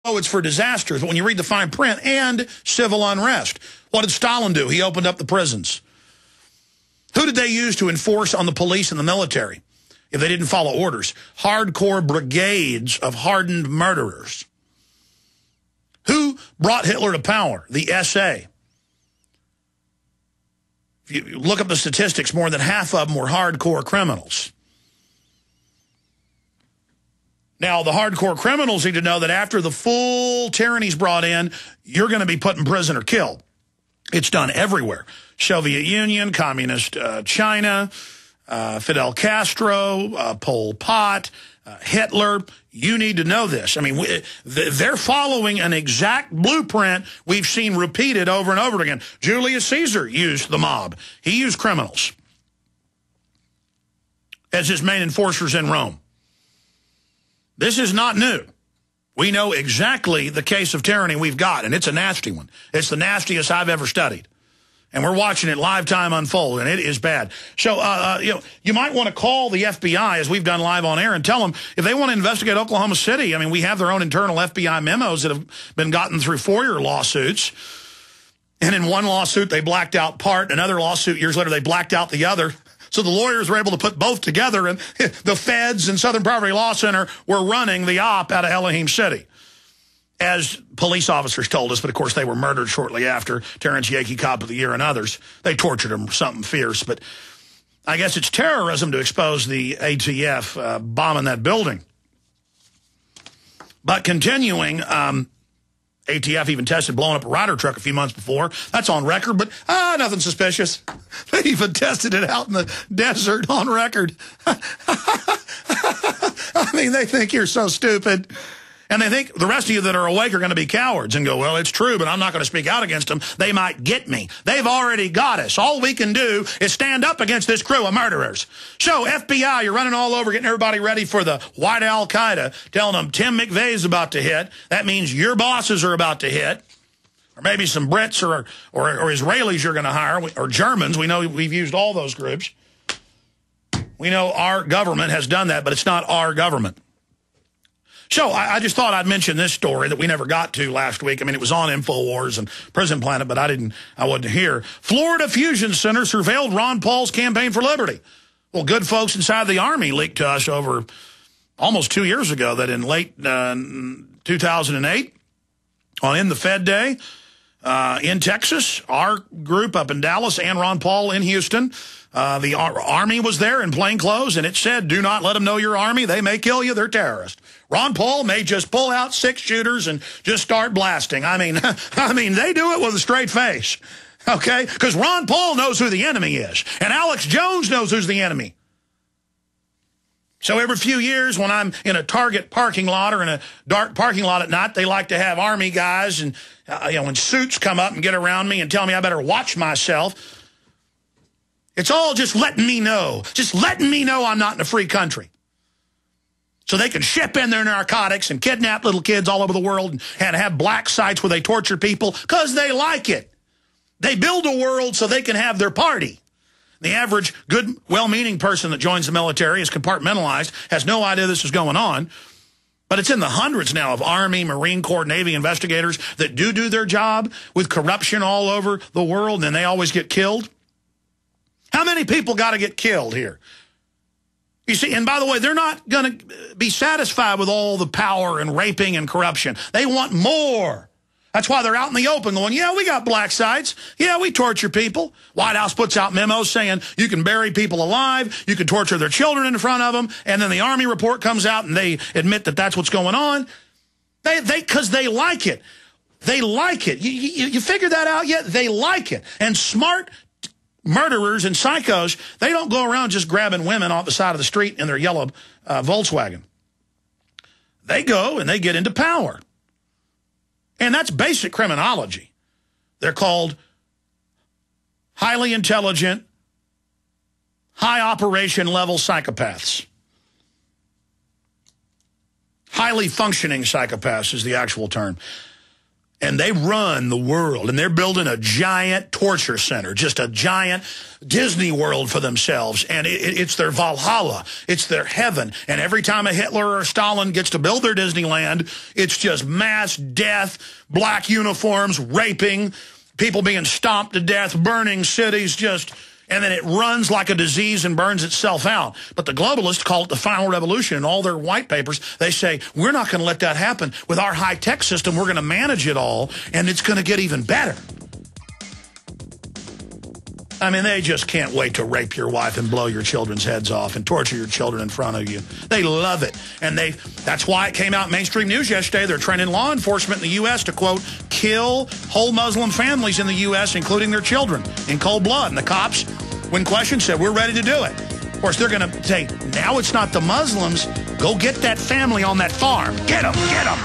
oh, it's for disasters. But when you read the fine print, and civil unrest. What did Stalin do? He opened up the prisons. Who did they use to enforce on the police and the military if they didn't follow orders? Hardcore brigades of hardened murderers. Who brought Hitler to power? The SA. If you look up the statistics, more than half of them were hardcore criminals. Now, the hardcore criminals need to know that after the full tyranny's brought in, you're going to be put in prison or killed. It's done everywhere. Soviet Union, Communist China, Fidel Castro, Pol Pot, Hitler. You need to know this. I mean, they're following an exact blueprint we've seen repeated over and over again. Julius Caesar used the mob. He used criminals as his main enforcers in Rome. This is not new. We know exactly the case of tyranny we've got, and it's a nasty one. It's the nastiest I've ever studied. And we're watching it live time unfold, and it is bad. So, you might want to call the FBI, as we've done live on air, and tell them if they want to investigate Oklahoma City. I mean, we have their own internal FBI memos that have been gotten through FOIA lawsuits. And in one lawsuit, they blacked out part. Another lawsuit, years later, they blacked out the other. So the lawyers were able to put both together, and the feds and Southern Poverty Law Center were running the op out of Elohim City, as police officers told us. But, of course, they were murdered shortly after. Terrence Yankee, Cop of the Year, and others. They tortured them, something fierce. But I guess it's terrorism to expose the ATF bombing that building. But continuing, ATF even tested blowing up a Ryder truck a few months before. That's on record, but nothing suspicious. They even tested it out in the desert on record. I mean, they think you're so stupid. And they think the rest of you that are awake are going to be cowards and go, well, it's true, but I'm not going to speak out against them. They might get me. They've already got us. All we can do is stand up against this crew of murderers. So, FBI, you're running all over, getting everybody ready for the white Al-Qaeda, telling them Tim McVeigh's about to hit. That means your bosses are about to hit. Or maybe some Brits or Israelis you're going to hire, or Germans. We know we've used all those groups. We know our government has done that, but it's not our government. So I just thought I'd mention this story that we never got to last week. I mean, it was on InfoWars and Prison Planet, but I wasn't here. Florida Fusion Center surveilled Ron Paul's campaign for liberty. Well, good folks inside the Army leaked to us over almost 2 years ago that in late 2008, on In the Fed Day, in Texas, our group up in Dallas and Ron Paul in Houston, the Army was there in plain clothes, and it said, do not let them know you're Army. They may kill you. They're terrorists. Ron Paul may just pull out 6 shooters and just start blasting. I mean, they do it with a straight face, okay? Because Ron Paul knows who the enemy is, and Alex Jones knows who's the enemy. So every few years when I'm in a Target parking lot or in a dark parking lot at night, they like to have Army guys and when suits come up and get around me and tell me I better watch myself. It's all just letting me know. Just letting me know I'm not in a free country. So they can ship in their narcotics and kidnap little kids all over the world and have black sites where they torture people because they like it. They build a world so they can have their party. The average good, well-meaning person that joins the military is compartmentalized, has no idea this is going on. But it's in the hundreds now of Army, Marine Corps, Navy investigators that do their job with corruption all over the world, and then they always get killed. How many people got to get killed here? You see, and by the way, they're not going to be satisfied with all the power and raping and corruption. They want more. That's why they're out in the open going, yeah, we got black sites. Yeah, we torture people. White House puts out memos saying you can bury people alive, you can torture their children in front of them, and then the Army report comes out and they admit that that's what's going on. Because they like it. They like it. You figured that out yet? They like it. And smart murderers and psychos, they don't go around just grabbing women off the side of the street in their yellow Volkswagen. They go and they get into power. And that's basic criminology. They're called highly intelligent, high operation level psychopaths. Highly functioning psychopaths is the actual term. and they run the world, and they're building a giant torture center, just a giant Disney World for themselves, and it's their Valhalla, it's their heaven, and every time a Hitler or Stalin gets to build their Disneyland, it's just mass death, black uniforms, raping, people being stomped to death, burning cities, and then it runs like a disease and burns itself out. But the globalists call it the final revolution. In all their white papers, they say, we're not going to let that happen. With our high-tech system, we're going to manage it all, and it's going to get even better. I mean, they just can't wait to rape your wife and blow your children's heads off and torture your children in front of you. They love it. And that's why it came out in mainstream news yesterday. They're training law enforcement in the U.S. to, quote, kill whole Muslim families in the U.S., including their children, in cold blood. And the cops, when questioned, said, we're ready to do it. Of course, they're going to say, now it's not the Muslims. Go get that family on that farm. Get them, get them.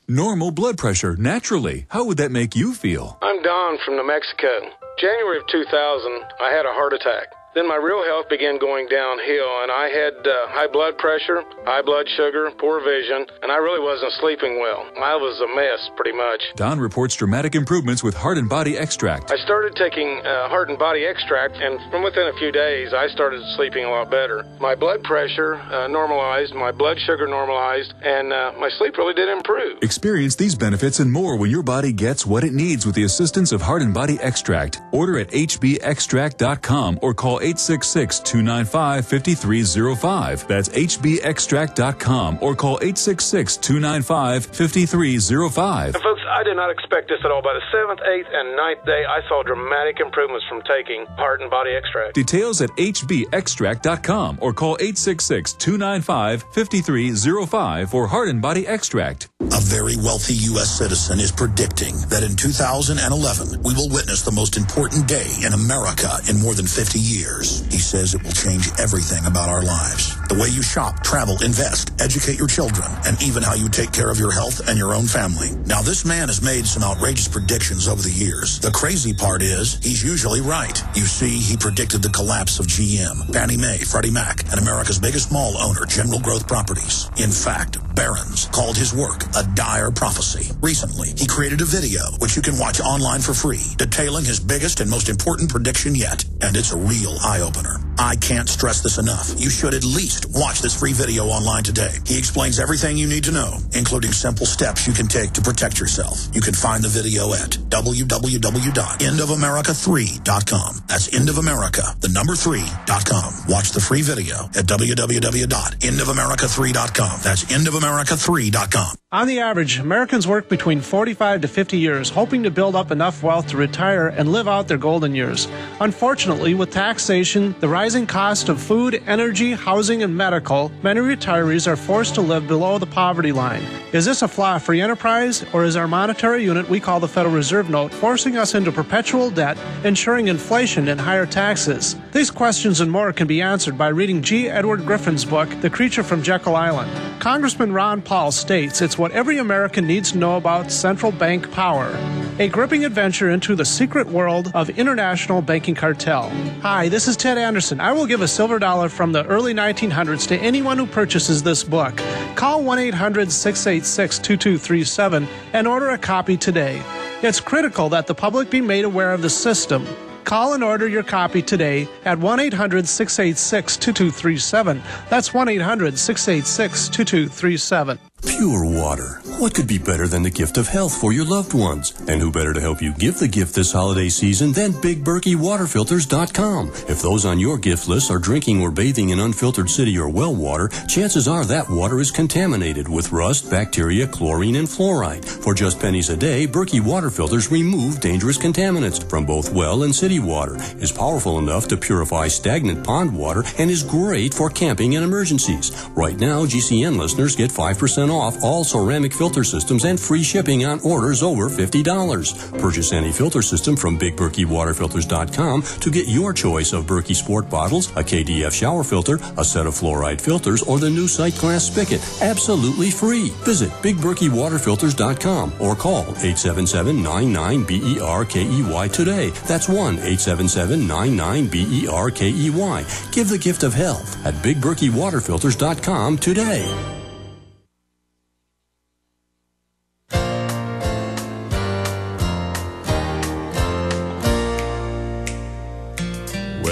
Normal blood pressure, naturally. How would that make you feel? I'm Don from New Mexico. January of 2000, I had a heart attack. Then my real health began going downhill, and I had high blood pressure, high blood sugar, poor vision, and I really wasn't sleeping well. I was a mess, pretty much. Don reports dramatic improvements with Heart and Body Extract. I started taking Heart and Body Extract, and from within a few days, I started sleeping a lot better. My blood pressure normalized, my blood sugar normalized, and my sleep really did improve. Experience these benefits and more when your body gets what it needs with the assistance of Heart and Body Extract. Order at hbextract.com or call 866-295-5305. That's hbextract.com or call 866-295-5305. And folks, I did not expect this at all. By the 7th, 8th, and 9th day, I saw dramatic improvements from taking Heart and Body Extract. Details at hbextract.com or call 866-295-5305 for Heart and Body Extract. A very wealthy U.S. citizen is predicting that in 2011, we will witness the most important day in America in more than 50 years. He says it will change everything about our lives. The way you shop, travel, invest, educate your children, and even how you take care of your health and your own family. Now, this man has made some outrageous predictions over the years. The crazy part is, he's usually right. You see, he predicted the collapse of GM, Fannie Mae, Freddie Mac, and America's biggest mall owner, General Growth Properties. In fact, Barron's called his work a dire prophecy. Recently, he created a video, which you can watch online for free, detailing his biggest and most important prediction yet. And it's a real eye-opener. I can't stress this enough. You should at least watch this free video online today. He explains everything you need to know, including simple steps you can take to protect yourself. You can find the video at www.endofamerica3.com. That's endofamerica3.com. Watch the free video at www.endofamerica3.com. That's endofamerica3.com. On the average, Americans work between 45 to 50 years, hoping to build up enough wealth to retire and live out their golden years. Unfortunately, with taxation, the rising cost of food, energy, housing, and medical, many retirees are forced to live below the poverty line. Is this a flaw free enterprise, or is our monetary unit we call the Federal Reserve Note forcing us into perpetual debt, ensuring inflation and higher taxes? These questions and more can be answered by reading G. Edward Griffin's book, The Creature from Jekyll Island. Congressman Ron Paul states it's what every American needs to know about central bank power. A gripping adventure into the secret world of international banking cartel. Hi, this is Ted Anderson. I will give a silver dollar from the early 1900s to anyone who purchases this book. Call 1-800-686-2237 and order a copy today. It's critical that the public be made aware of the system. Call and order your copy today at 1-800-686-2237. That's 1-800-686-2237. Pure water. What could be better than the gift of health for your loved ones? And who better to help you give the gift this holiday season than BigBerkeyWaterFilters.com? If those on your gift list are drinking or bathing in unfiltered city or well water, chances are that water is contaminated with rust, bacteria, chlorine, and fluoride. For just pennies a day, Berkey Water Filters remove dangerous contaminants from both well and city water, is powerful enough to purify stagnant pond water, and is great for camping and emergencies. Right now, GCN listeners get 5% off all ceramic filter systems and free shipping on orders over $50. Purchase any filter system from BigBerkeyWaterFilters.com to get your choice of Berkey Sport bottles, a KDF shower filter, a set of fluoride filters, or the new sight glass spigot, absolutely free. Visit BigBerkeyWaterFilters.com or call 877-99-BERKEY today. That's 1-877-99-BERKEY. Give the gift of health at BigBerkeyWaterFilters.com today.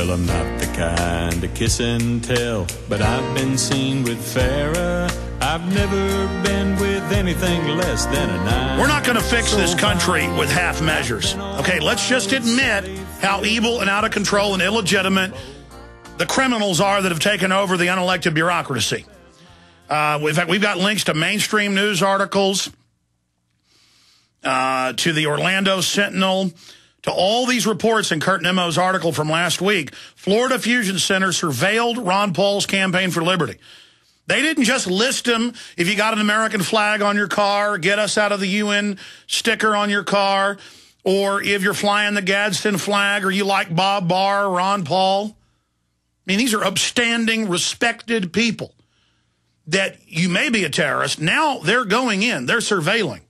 Well, I'm not the kind to kiss and tell, but I've been seen with Farrah. I've never been with anything less than a 9. We're not going to fix this country with half measures. Okay, let's just admit how evil and out of control and illegitimate the criminals are that have taken over the unelected bureaucracy. In fact, we've got links to mainstream news articles, to the Orlando Sentinel, to all these reports in Kurt Nimmo's article from last week. Florida Fusion Center surveilled Ron Paul's campaign for liberty. They didn't just list him if you got an American flag on your car, get us out of the UN sticker on your car, or if you're flying the Gadsden flag, or you like Bob Barr or Ron Paul. I mean, these are upstanding, respected people that you may be a terrorist. Now they're going in. They're surveilling.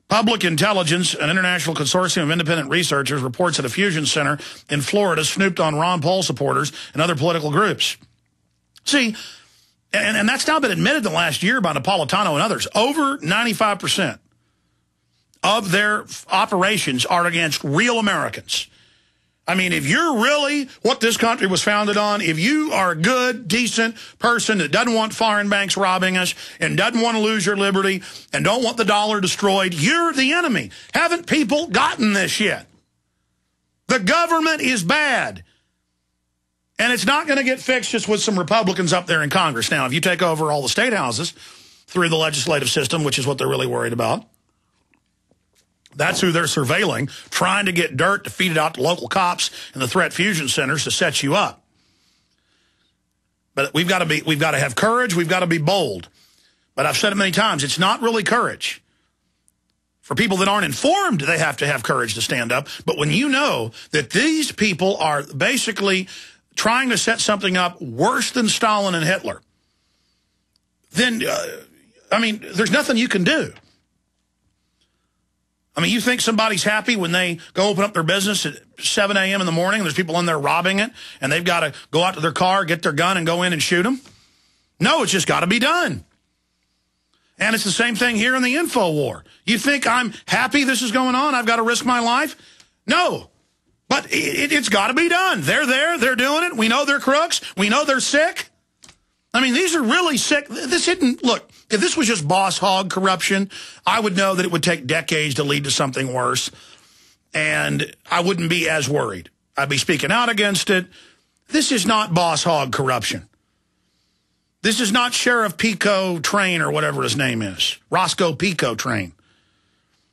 Public Intelligence, an international consortium of independent researchers, reports that a fusion center in Florida snooped on Ron Paul supporters and other political groups. See, and that's now been admitted the last year by Napolitano and others. Over 95% of their operations are against real Americans. I mean, if you're really what this country was founded on, if you are a good, decent person that doesn't want foreign banks robbing us and doesn't want to lose your liberty and don't want the dollar destroyed, you're the enemy. Haven't people gotten this yet? The government is bad. And it's not going to get fixed just with some Republicans up there in Congress. Now, if you take over all the state houses through the legislative system, which is what they're really worried about, that's who they're surveilling, trying to get dirt to feed it out to local cops and the threat fusion centers to set you up. But we've got to have courage. We've got to be bold. But I've said it many times. It's not really courage. For people that aren't informed, they have to have courage to stand up. But when you know that these people are basically trying to set something up worse than Stalin and Hitler, then, I mean, there's nothing you can do. I mean, you think somebody's happy when they go open up their business at 7 a.m. in the morning and there's people in there robbing it and they've got to go out to their car, get their gun, and go in and shoot them? No, it's just got to be done. And it's the same thing here in the info war. You think I'm happy this is going on? I've got to risk my life? No. But it's got to be done. They're there. They're doing it. We know they're crooks. We know they're sick. I mean, these are really sick. This isn't, look, if this was just boss hog corruption, I would know that it would take decades to lead to something worse, and I wouldn't be as worried. I'd be speaking out against it. This is not boss hog corruption. This is not Sheriff Pico Train or whatever his name is, Roscoe Pico Train.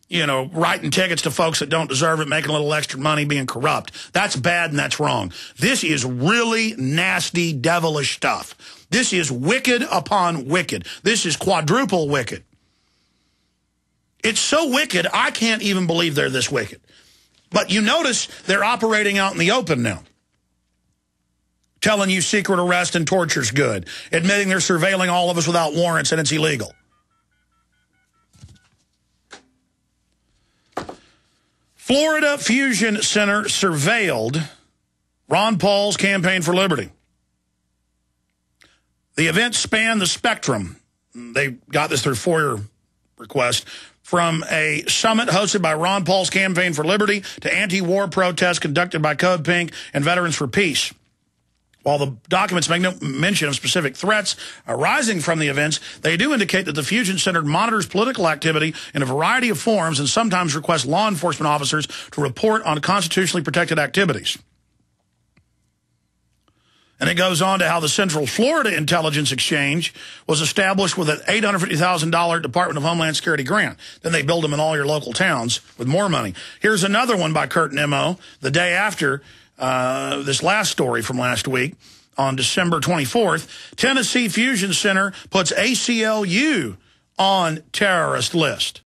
You know, writing tickets to folks that don't deserve it, making a little extra money, being corrupt. That's bad and that's wrong. This is really nasty, devilish stuff. This is wicked upon wicked. This is quadruple wicked. It's so wicked, I can't even believe they're this wicked. But you notice they're operating out in the open now. Telling you secret arrest and torture's good. Admitting they're surveilling all of us without warrants and it's illegal. Florida Fusion Center surveilled Ron Paul's campaign for liberty. The event spanned the spectrum. They got this through FOIA request. From a summit hosted by Ron Paul's Campaign for Liberty to anti-war protests conducted by Code Pink and Veterans for Peace. While the documents make no mention of specific threats arising from the events, they do indicate that the Fusion Center monitors political activity in a variety of forms and sometimes requests law enforcement officers to report on constitutionally protected activities. And it goes on to how the Central Florida Intelligence Exchange was established with an $850,000 Department of Homeland Security grant. Then they build them in all your local towns with more money. Here's another one by Kurt Nimmo, the day after this last story from last week on December 24th. Tennessee Fusion Center puts ACLU on terrorist list.